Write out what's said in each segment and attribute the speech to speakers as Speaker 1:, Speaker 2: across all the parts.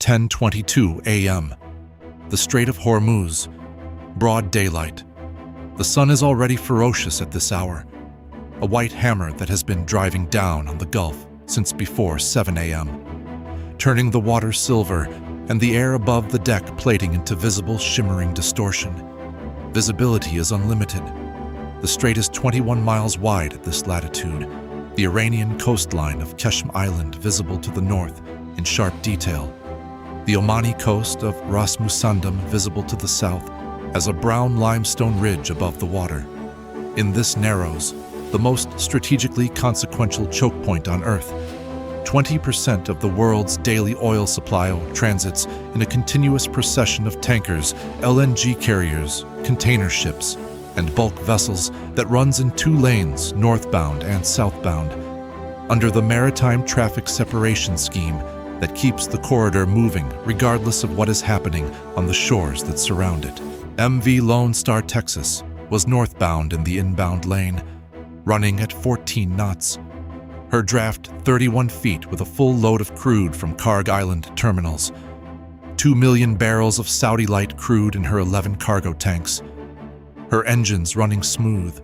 Speaker 1: 10:22 a.m. The Strait of Hormuz. Broad daylight. The sun is already ferocious at this hour, a white hammer that has been driving down on the Gulf since before 7 a.m., turning the water silver and the air above the deck plating into visible shimmering distortion. Visibility is unlimited. The strait is 21 miles wide at this latitude, the Iranian coastline of Keshm Island visible to the north in sharp detail, the Omani coast of Ras Musandam visible to the south as a brown limestone ridge above the water. In this narrows the most strategically consequential choke point on Earth. 20% of the world's daily oil supply transits in a continuous procession of tankers, LNG carriers, container ships, and bulk vessels that runs in 2 lanes, northbound and southbound, under the Maritime Traffic Separation Scheme that keeps the corridor moving regardless of what is happening on the shores that surround it. MV Lone Star Texas was northbound in the inbound lane, running at 14 knots. Her draft 31 feet with a full load of crude from Karg Island terminals, 2 million barrels of Saudi light crude in her 11 cargo tanks, her engines running smooth,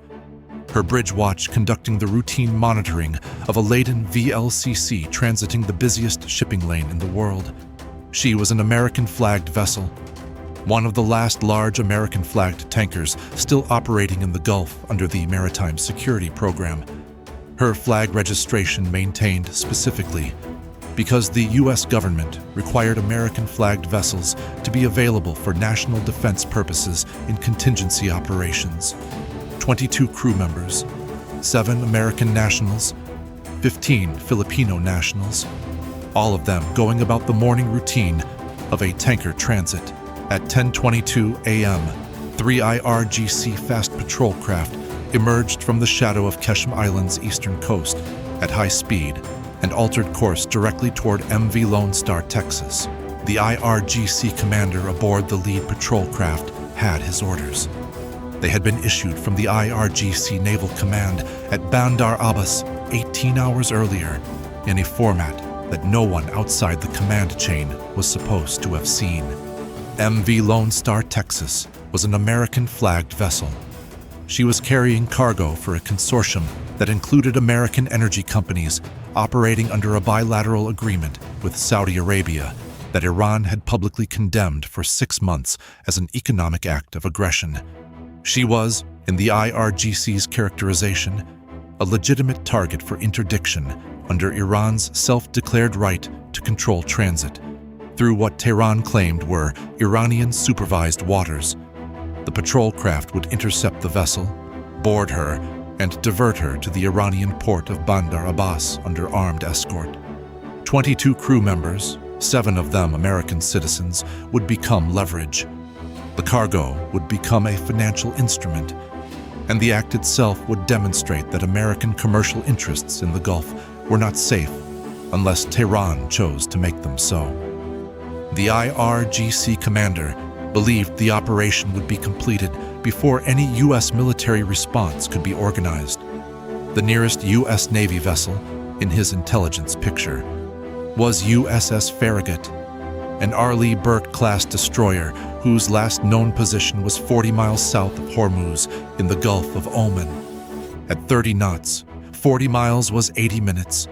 Speaker 1: her bridge watch conducting the routine monitoring of a laden VLCC transiting the busiest shipping lane in the world. She was an American-flagged vessel, one of the last large American-flagged tankers still operating in the Gulf under the Maritime Security Program. Her flag registration maintained specifically because the U.S. government required American-flagged vessels to be available for national defense purposes in contingency operations. 22 crew members, 7 American nationals, 15 Filipino nationals, all of them going about the morning routine of a tanker transit. At 10:22 a.m., 3 IRGC fast patrol craft emerged from the shadow of Keshm Island's eastern coast at high speed and altered course directly toward MV Lone Star, Texas. The IRGC commander aboard the lead patrol craft had his orders. They had been issued from the IRGC Naval Command at Bandar Abbas 18 hours earlier in a format that no one outside the command chain was supposed to have seen. MV Lone Star, Texas was an American-flagged vessel. She was carrying cargo for a consortium that included American energy companies operating under a bilateral agreement with Saudi Arabia that Iran had publicly condemned for 6 months as an economic act of aggression. She was, in the IRGC's characterization, a legitimate target for interdiction under Iran's self-declared right to control transit through what Tehran claimed were Iranian-supervised waters. The patrol craft would intercept the vessel, board her, and divert her to the Iranian port of Bandar Abbas under armed escort. 22 crew members, 7 of them American citizens, would become leverage. The cargo would become a financial instrument, and the act itself would demonstrate that American commercial interests in the Gulf were not safe unless Tehran chose to make them so. The IRGC commander believed the operation would be completed before any U.S. military response could be organized. The nearest U.S. Navy vessel in his intelligence picture was USS Farragut, an R. Lee Burke-class destroyer whose last known position was 40 miles south of Hormuz in the Gulf of Oman. At 30 knots, 40 miles was 80 minutes.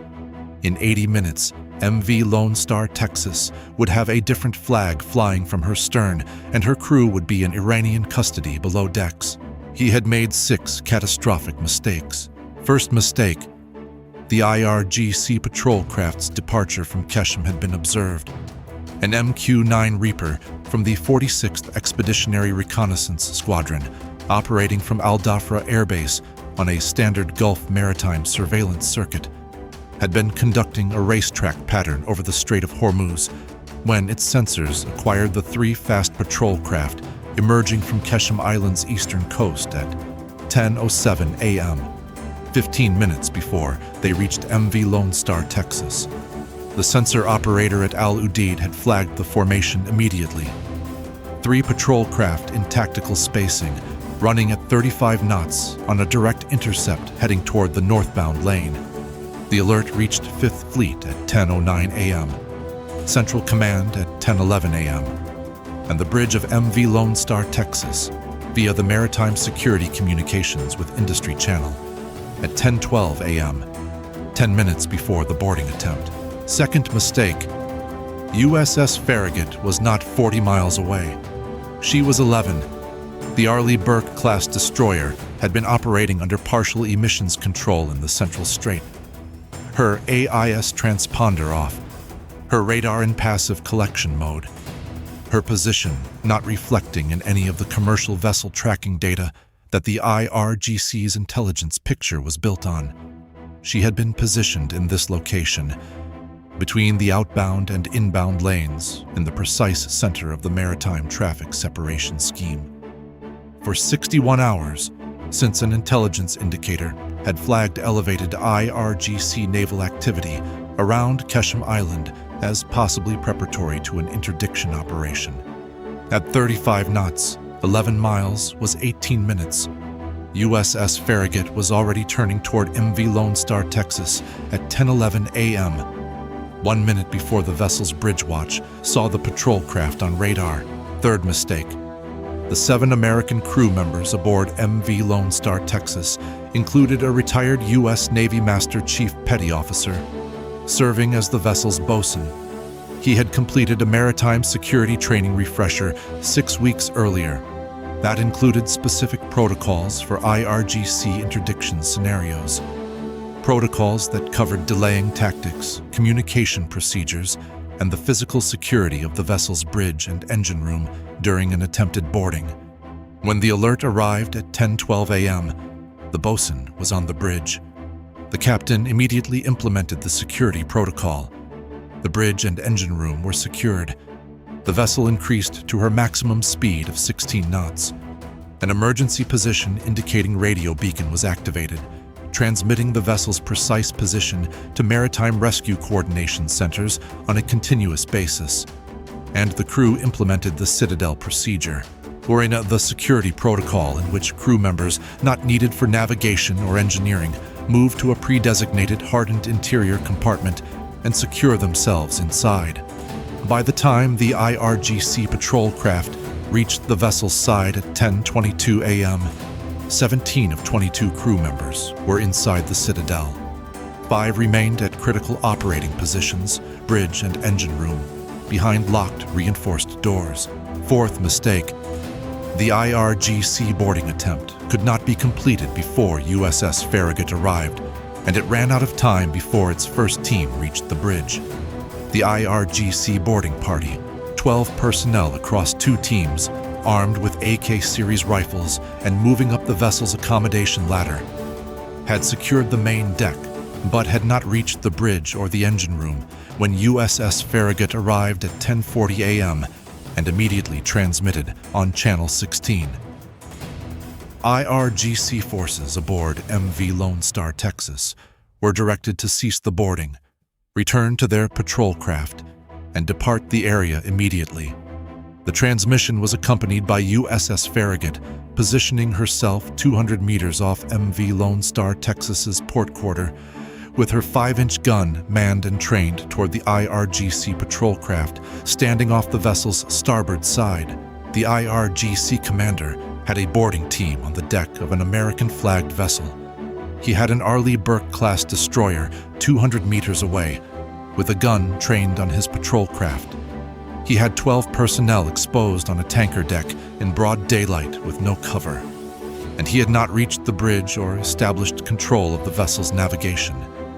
Speaker 1: In 80 minutes, MV Lone Star, Texas would have a different flag flying from her stern, and her crew would be in Iranian custody below decks. He had made 6 catastrophic mistakes. First mistake, the IRGC patrol craft's departure from Keshm had been observed. An MQ-9 Reaper from the 46th Expeditionary Reconnaissance Squadron, operating from Al Dhafra Air Base on a standard Gulf maritime surveillance circuit, had been conducting a racetrack pattern over the Strait of Hormuz when its sensors acquired the 3 fast patrol craft emerging from Keshm Island's eastern coast at 10:07 a.m., 15 minutes before they reached MV Lone Star, Texas. The sensor operator at Al Udeid had flagged the formation immediately. 3 patrol craft in tactical spacing, running at 35 knots on a direct intercept heading toward the northbound lane. The alert reached 5th Fleet at 10:09 a.m. Central Command at 10:11 a.m., and the bridge of MV Lone Star, Texas, via the Maritime Security Communications with Industry Channel at 10:12 a.m., 10 minutes before the boarding attempt. Second mistake, USS Farragut was not 40 miles away. She was 11. The Arleigh Burke-class destroyer had been operating under partial emissions control in the Central Strait. Her AIS transponder off, her radar in passive collection mode, her position not reflecting in any of the commercial vessel tracking data that the IRGC's intelligence picture was built on. She had been positioned in this location, between the outbound and inbound lanes, in the precise center of the maritime traffic separation scheme. For 61 hours, since an intelligence indicator had flagged elevated IRGC naval activity around Kesham Island as possibly preparatory to an interdiction operation. At 35 knots, 11 miles was 18 minutes. USS Farragut was already turning toward MV Lone Star, Texas at 10:11 a.m. 1 minute before the vessel's bridge watch saw the patrol craft on radar. Third mistake. The 7 American crew members aboard MV Lone Star, Texas included a retired U.S. Navy Master Chief Petty Officer, serving as the vessel's bosun. He had completed a maritime security training refresher 6 weeks earlier. That included specific protocols for IRGC interdiction scenarios. Protocols that covered delaying tactics, communication procedures, and the physical security of the vessel's bridge and engine room during an attempted boarding. When the alert arrived at 10:12 a.m., the bosun was on the bridge. The captain immediately implemented the security protocol. The bridge and engine room were secured. The vessel increased to her maximum speed of 16 knots. An emergency position indicating radio beacon was activated, transmitting the vessel's precise position to maritime rescue coordination centers on a continuous basis. And the crew implemented the citadel procedure, or the security protocol in which crew members not needed for navigation or engineering move to a pre-designated hardened interior compartment and secure themselves inside. By the time the IRGC patrol craft reached the vessel's side at 10:22 a.m., 17 of 22 crew members were inside the citadel. 5 remained at critical operating positions, bridge and engine room, behind locked, reinforced doors. Fourth mistake, the IRGC boarding attempt could not be completed before USS Farragut arrived, and it ran out of time before its first team reached the bridge. The IRGC boarding party, 12 personnel across 2 teams, armed with AK series rifles and moving up the vessel's accommodation ladder, had secured the main deck, but had not reached the bridge or the engine room when USS Farragut arrived at 10:40 a.m. and immediately transmitted on Channel 16. IRGC forces aboard MV Lone Star, Texas, were directed to cease the boarding, return to their patrol craft, and depart the area immediately. The transmission was accompanied by USS Farragut, positioning herself 200 meters off MV Lone Star, Texas's port quarter, with her 5-inch gun manned and trained toward the IRGC patrol craft standing off the vessel's starboard side. The IRGC commander had a boarding team on the deck of an American-flagged vessel. He had an Arleigh Burke-class destroyer 200 meters away, with a gun trained on his patrol craft. He had 12 personnel exposed on a tanker deck in broad daylight with no cover, and he had not reached the bridge or established control of the vessel's navigation.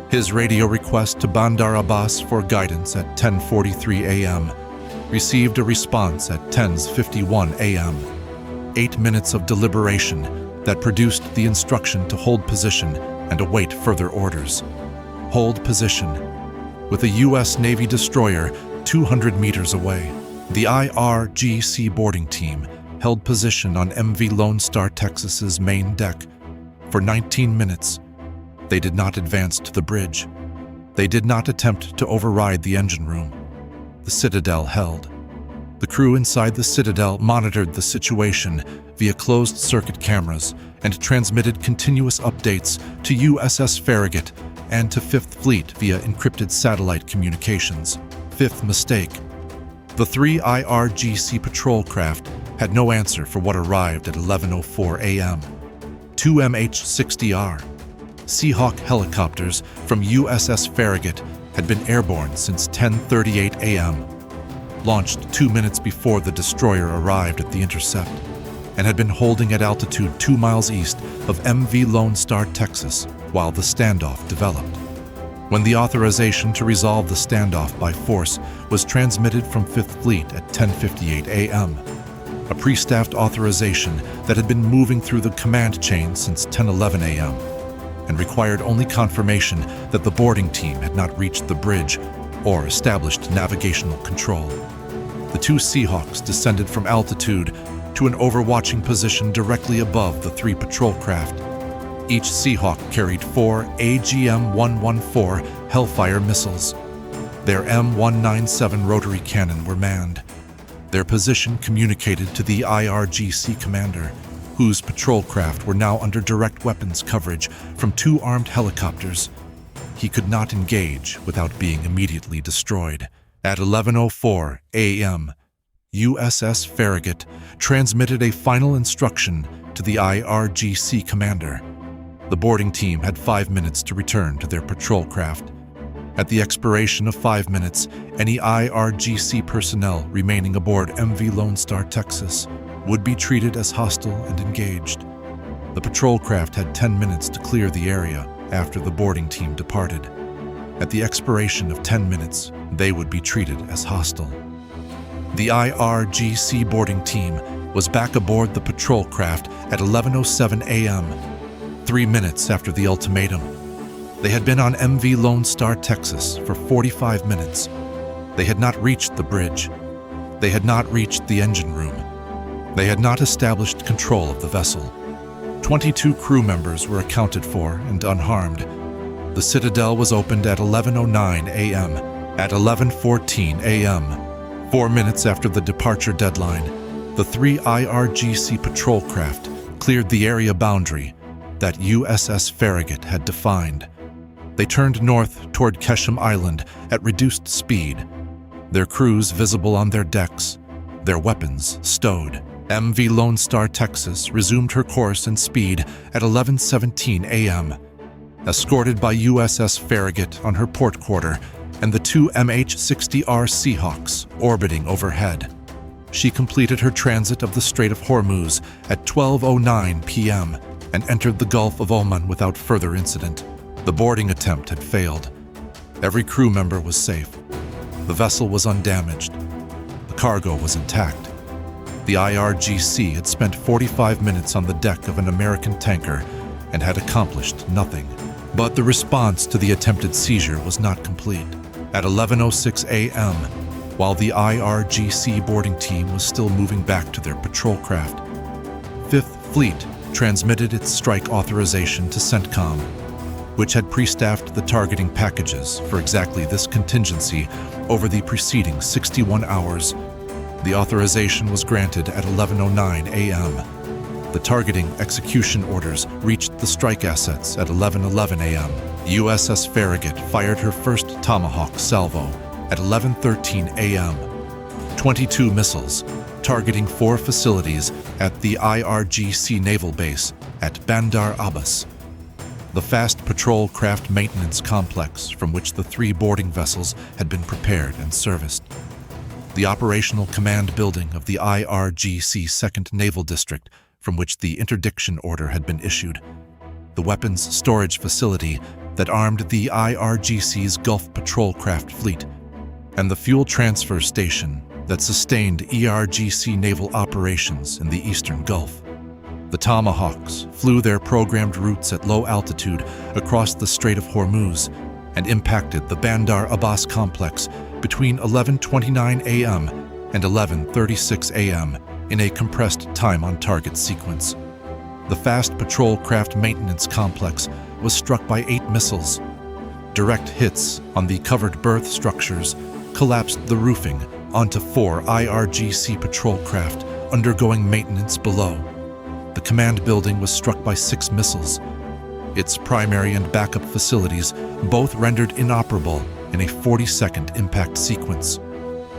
Speaker 1: His radio request to Bandar Abbas for guidance at 10:43 a.m. received a response at 10:51 a.m. 8 minutes of deliberation that produced the instruction to hold position and await further orders. Hold position. With a U.S. Navy destroyer 200 meters away, the IRGC boarding team held position on MV Lone Star, Texas's main deck. For 19 minutes, they did not advance to the bridge. They did not attempt to override the engine room. The citadel held. The crew inside the citadel monitored the situation via closed-circuit cameras and transmitted continuous updates to USS Farragut and to Fifth Fleet via encrypted satellite communications. fifth mistake. The three IRGC patrol craft had no answer for what arrived at 11:04 a.m. Two MH-60R Seahawk helicopters from USS Farragut had been airborne since 10:38 a.m., launched 2 minutes before the destroyer arrived at the intercept, and had been holding at altitude 2 miles east of MV Lone Star, Texas, while the standoff developed. When the authorization to resolve the standoff by force was transmitted from Fifth Fleet at 10:58 a.m., a pre-staffed authorization that had been moving through the command chain since 10:11 a.m., and required only confirmation that the boarding team had not reached the bridge or established navigational control. The two Seahawks descended from altitude to an overwatching position directly above the three patrol craft. Each Seahawk carried 4 AGM-114 Hellfire missiles. Their M197 rotary cannon were manned. Their position communicated to the IRGC commander, whose patrol craft were now under direct weapons coverage from 2 armed helicopters. He could not engage without being immediately destroyed. At 11:04 a.m., USS Farragut transmitted a final instruction to the IRGC commander. The boarding team had 5 minutes to return to their patrol craft. At the expiration of 5 minutes, any IRGC personnel remaining aboard MV Lone Star, Texas, would be treated as hostile and engaged. The patrol craft had 10 minutes to clear the area after the boarding team departed. At the expiration of 10 minutes, they would be treated as hostile. The IRGC boarding team was back aboard the patrol craft at 11:07 a.m., 3 minutes after the ultimatum. They had been on MV Lone Star, Texas for 45 minutes. They had not reached the bridge. They had not reached the engine room. They had not established control of the vessel. 22 crew members were accounted for and unharmed. The citadel was opened at 11:09 a.m. At 11:14 a.m., 4 minutes after the departure deadline, the 3 IRGC patrol craft cleared the area boundary that USS Farragut had defined. They turned north toward Keshem Island at reduced speed, their crews visible on their decks, their weapons stowed. MV Lone Star, Texas resumed her course and speed at 11:17 a.m., escorted by USS Farragut on her port quarter and the 2 MH-60R Seahawks orbiting overhead. She completed her transit of the Strait of Hormuz at 12:09 p.m. and entered the Gulf of Oman without further incident. The boarding attempt had failed. Every crew member was safe. The vessel was undamaged. The cargo was intact. The IRGC had spent 45 minutes on the deck of an American tanker and had accomplished nothing. But the response to the attempted seizure was not complete. At 11:06 a.m., while the IRGC boarding team was still moving back to their patrol craft, Fifth Fleet transmitted its strike authorization to CENTCOM, which had pre-staffed the targeting packages for exactly this contingency over the preceding 61 hours. The authorization was granted at 11:09 a.m. The targeting execution orders reached the strike assets at 11:11 a.m. USS Farragut fired her first Tomahawk salvo at 11:13 a.m. 22 missiles targeting 4 facilities at the IRGC Naval Base at Bandar Abbas. The fast patrol craft maintenance complex from which the 3 boarding vessels had been prepared and serviced. The operational command building of the IRGC 2nd Naval District from which the interdiction order had been issued. The weapons storage facility that armed the IRGC's Gulf patrol craft fleet, and the fuel transfer station that sustained ERGC naval operations in the Eastern Gulf. The Tomahawks flew their programmed routes at low altitude across the Strait of Hormuz and impacted the Bandar Abbas complex between 11:29 a.m. and 11:36 a.m. in a compressed time-on-target sequence. The fast patrol craft maintenance complex was struck by 8 missiles. Direct hits on the covered berth structures collapsed the roofing onto 4 IRGC patrol craft undergoing maintenance below. The command building was struck by 6 missiles. Its primary and backup facilities, both rendered inoperable in a 40-second impact sequence.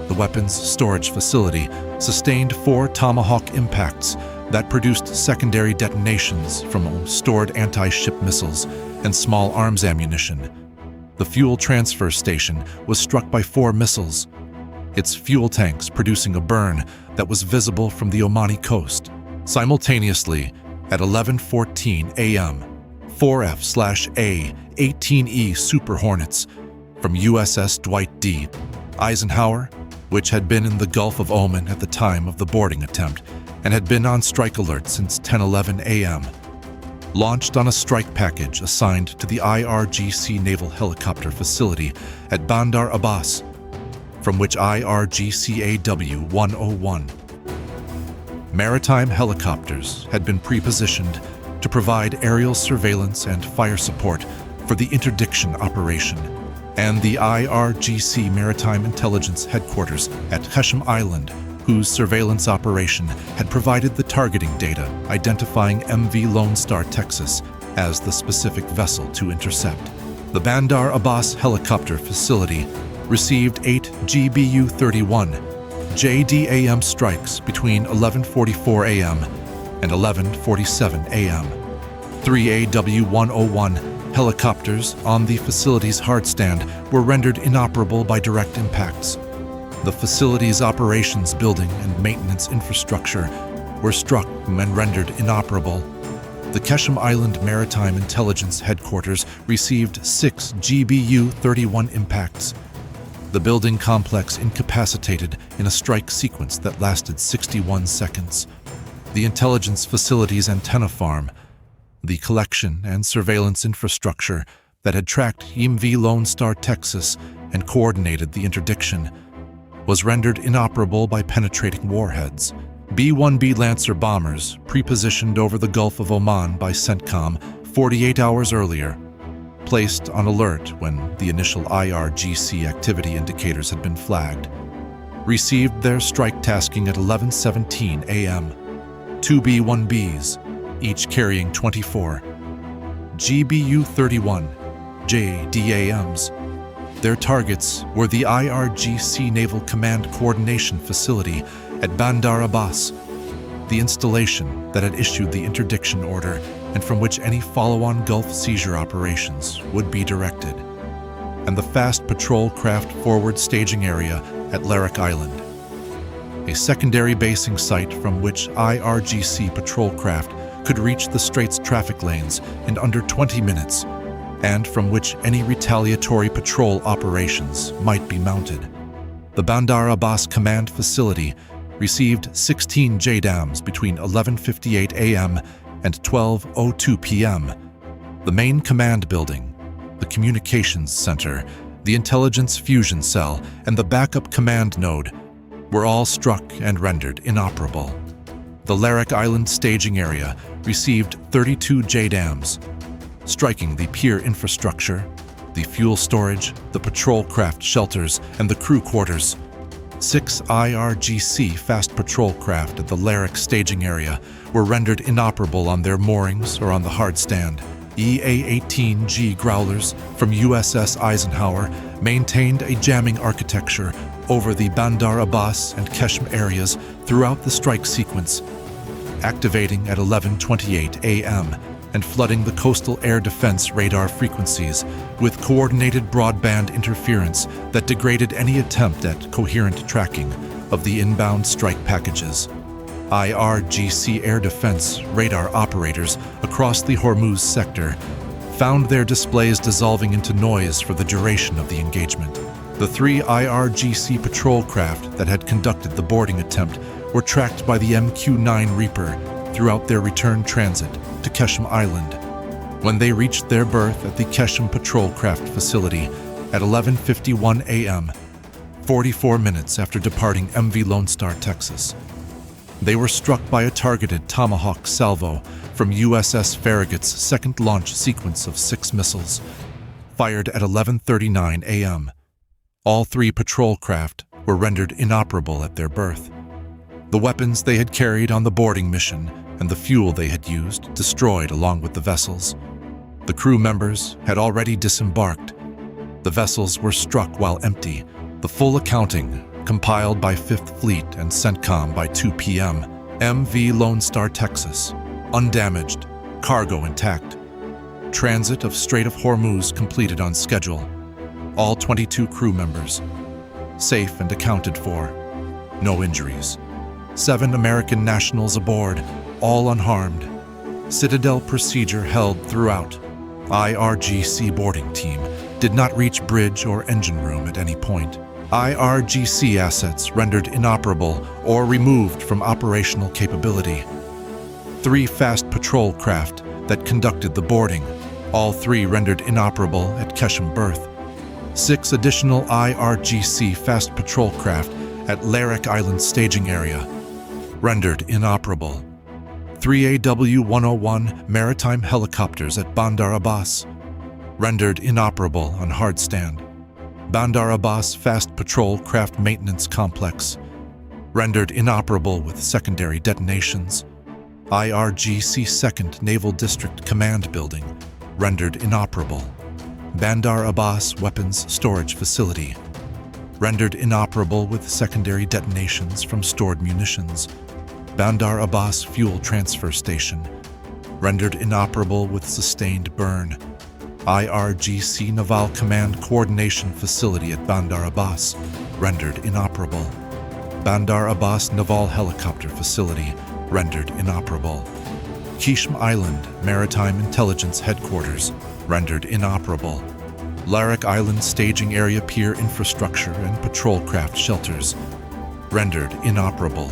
Speaker 1: The weapons storage facility sustained 4 Tomahawk impacts that produced secondary detonations from stored anti-ship missiles and small arms ammunition. The fuel transfer station was struck by 4 missiles, its fuel tanks producing a burn that was visible from the Omani coast. Simultaneously, at 11:14 a.m., 4F/A 18E Super Hornets from USS Dwight D. Eisenhower, which had been in the Gulf of Oman at the time of the boarding attempt and had been on strike alert since 10:11 a.m., launched on a strike package assigned to the IRGC Naval Helicopter Facility at Bandar Abbas, from which IRGC AW-101. Maritime helicopters had been pre-positioned to provide aerial surveillance and fire support for the interdiction operation, and the IRGC Maritime Intelligence Headquarters at Qeshm Island, whose surveillance operation had provided the targeting data identifying MV Lone Star Texas as the specific vessel to intercept. The Bandar Abbas helicopter facility received 8 GBU-31 JDAM strikes between 11:44 a.m. and 11:47 a.m. 3 AW-101 helicopters on the facility's hardstand were rendered inoperable by direct impacts. The facility's operations building and maintenance infrastructure were struck and rendered inoperable. The Qeshm Island Maritime Intelligence Headquarters received 6 GBU-31 impacts. The building complex incapacitated in a strike sequence that lasted 61 seconds. The intelligence facility's antenna farm, the collection and surveillance infrastructure that had tracked MV Lone Star Texas and coordinated the interdiction, was rendered inoperable by penetrating warheads. B-1B Lancer bombers, pre-positioned over the Gulf of Oman by CENTCOM 48 hours earlier, placed on alert when the initial IRGC activity indicators had been flagged, received their strike tasking at 11:17 a.m. 2 B-1Bs, each carrying 24 GBU-31 JDAMs. Their targets were the IRGC Naval Command Coordination Facility at Bandar Abbas, the installation that had issued the interdiction order and from which any follow-on Gulf seizure operations would be directed, and the fast patrol craft forward staging area at Larak Island, a secondary basing site from which IRGC patrol craft could reach the Strait's traffic lanes in under 20 minutes, and from which any retaliatory patrol operations might be mounted. The Bandar Abbas Command Facility received 16 JDAMs between 11:58 a.m. and 12:02 p.m. The main command building, the communications center, the intelligence fusion cell, and the backup command node were all struck and rendered inoperable. The Larak Island staging area received 32 JDAMs, striking the pier infrastructure, the fuel storage, the patrol craft shelters, and the crew quarters. 6 IRGC fast patrol craft at the Larak staging area were rendered inoperable on their moorings or on the hardstand. EA-18G Growlers from USS Eisenhower maintained a jamming architecture over the Bandar Abbas and Qeshm areas throughout the strike sequence, activating at 11:28 a.m. and flooding the coastal air defense radar frequencies with coordinated broadband interference that degraded any attempt at coherent tracking of the inbound strike packages. IRGC air defense radar operators across the Hormuz sector found their displays dissolving into noise for the duration of the engagement. The 3 IRGC patrol craft that had conducted the boarding attempt were tracked by the MQ-9 Reaper throughout their return transit to Qeshm Island. When they reached their berth at the Qeshm Patrol Craft Facility at 11:51 a.m., 44 minutes after departing MV Lone Star, Texas, they were struck by a targeted Tomahawk salvo from USS Farragut's second launch sequence of 6 missiles, fired at 11:39 a.m. All 3 patrol craft were rendered inoperable at their berth. The weapons they had carried on the boarding mission and the fuel they had used destroyed along with the vessels. The crew members had already disembarked, The vessels were struck while empty. The full accounting, compiled by 5th Fleet and CENTCOM by 2 p.m. MV Lone Star, Texas. Undamaged, cargo intact. Transit of Strait of Hormuz completed on schedule. All 22 crew members safe and accounted for. No injuries. 7 American nationals aboard, all unharmed. Citadel procedure held throughout. IRGC boarding team did not reach bridge or engine room at any point. IRGC assets rendered inoperable or removed from operational capability. 3 fast patrol craft that conducted the boarding, all 3 rendered inoperable at Kesham berth. 6 additional IRGC fast patrol craft at Larak Island staging area, rendered inoperable. 3 AW-101 maritime helicopters at Bandar Abbas, rendered inoperable on hard stand. Bandar Abbas Fast Patrol Craft Maintenance Complex, rendered inoperable with secondary detonations. IRGC 2nd Naval District Command Building, rendered inoperable. Bandar Abbas Weapons Storage Facility, rendered inoperable with secondary detonations from stored munitions. Bandar Abbas Fuel Transfer Station, rendered inoperable with sustained burn. IRGC Naval Command Coordination Facility at Bandar Abbas, rendered inoperable. Bandar Abbas Naval Helicopter Facility, rendered inoperable. Kishim Island Maritime Intelligence Headquarters, rendered inoperable. Larak Island Staging Area Pier Infrastructure and Patrol Craft Shelters, rendered inoperable.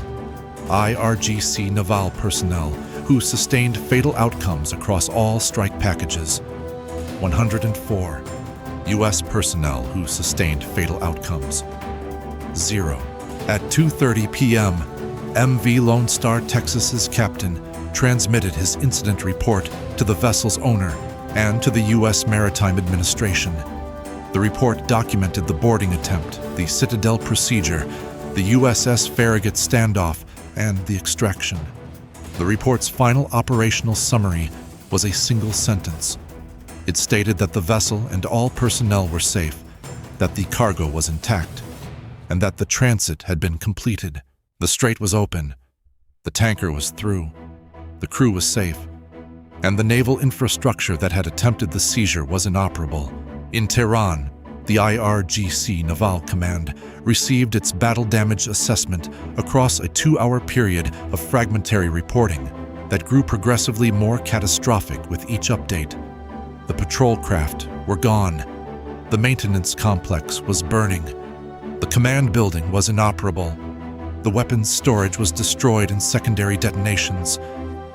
Speaker 1: IRGC Naval personnel who sustained fatal outcomes across all strike packages. 104. U.S. personnel who sustained fatal outcomes. 0. At 2:30 p.m., MV Lone Star, Texas's captain transmitted his incident report to the vessel's owner and to the U.S. Maritime Administration. The report documented the boarding attempt, the Citadel procedure, the USS Farragut standoff, and the extraction. The report's final operational summary was a single sentence. It stated that the vessel and all personnel were safe, that the cargo was intact, and that the transit had been completed. The strait was open, the tanker was through, the crew was safe, and the naval infrastructure that had attempted the seizure was inoperable. In Tehran, the IRGC Naval Command received its battle damage assessment across a 2-hour period of fragmentary reporting that grew progressively more catastrophic with each update. The patrol craft were gone. The maintenance complex was burning. The command building was inoperable. The weapons storage was destroyed in secondary detonations.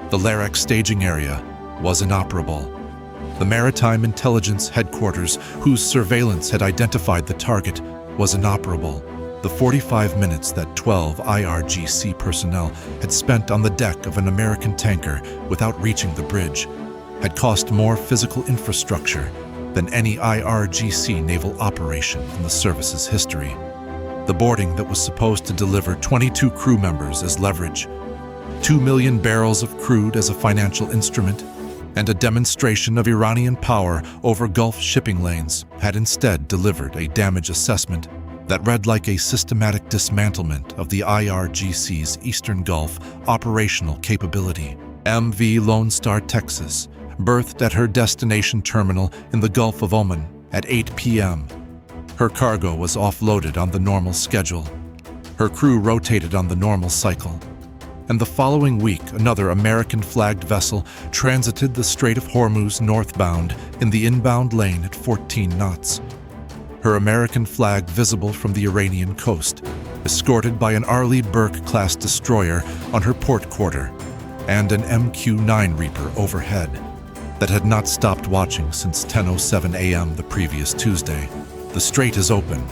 Speaker 1: The Larak staging area was inoperable. The Maritime Intelligence Headquarters, whose surveillance had identified the target, was inoperable. The 45 minutes that 12 IRGC personnel had spent on the deck of an American tanker without reaching the bridge had cost more physical infrastructure than any IRGC naval operation in the service's history. The boarding that was supposed to deliver 22 crew members as leverage, 2 million barrels of crude as a financial instrument, and a demonstration of Iranian power over Gulf shipping lanes had instead delivered a damage assessment that read like a systematic dismantlement of the IRGC's Eastern Gulf operational capability. MV Lone Star, Texas, berthed at her destination terminal in the Gulf of Oman at 8 p.m. Her cargo was offloaded on the normal schedule. Her crew rotated on the normal cycle. And the following week, another American-flagged vessel transited the Strait of Hormuz northbound in the inbound lane at 14 knots. Her American flag visible from the Iranian coast, escorted by an Arleigh Burke-class destroyer on her port quarter, and an MQ-9 Reaper overhead that had not stopped watching since 10:07 a.m. the previous Tuesday. The strait is open.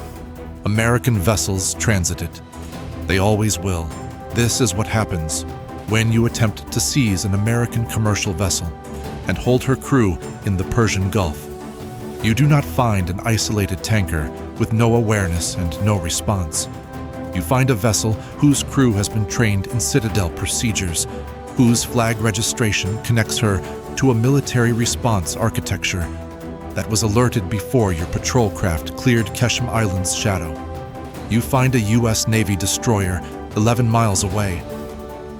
Speaker 1: American vessels transit it. They always will. This is what happens when you attempt to seize an American commercial vessel and hold her crew in the Persian Gulf. You do not find an isolated tanker with no awareness and no response. You find a vessel whose crew has been trained in citadel procedures, whose flag registration connects her to a military response architecture, that was alerted before your patrol craft cleared Keshem Island's shadow. You find a U.S. Navy destroyer 11 miles away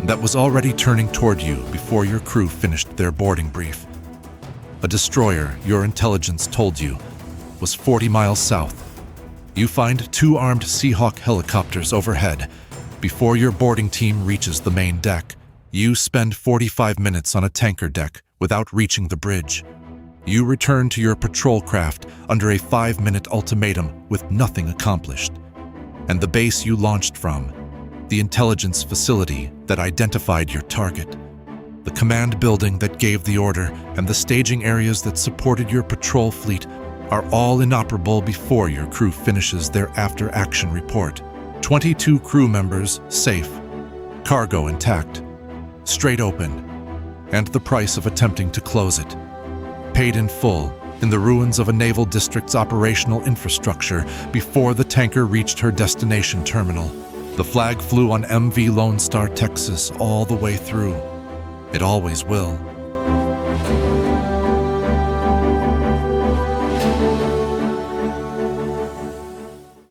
Speaker 1: that was already turning toward you before your crew finished their boarding brief. A destroyer your intelligence told you was 40 miles south. You find 2 armed Seahawk helicopters overhead before your boarding team reaches the main deck. You spend 45 minutes on a tanker deck without reaching the bridge. You return to your patrol craft under a 5-minute ultimatum with nothing accomplished. And the base you launched from, the intelligence facility that identified your target, the command building that gave the order, and the staging areas that supported your patrol fleet are all inoperable before your crew finishes their after-action report. 22 crew members safe, cargo intact, Strait open, and the price of attempting to close it. Paid in full in the ruins of a naval district's operational infrastructure before the tanker reached her destination terminal. The flag flew on MV Lone Star, Texas all the way through. It always will.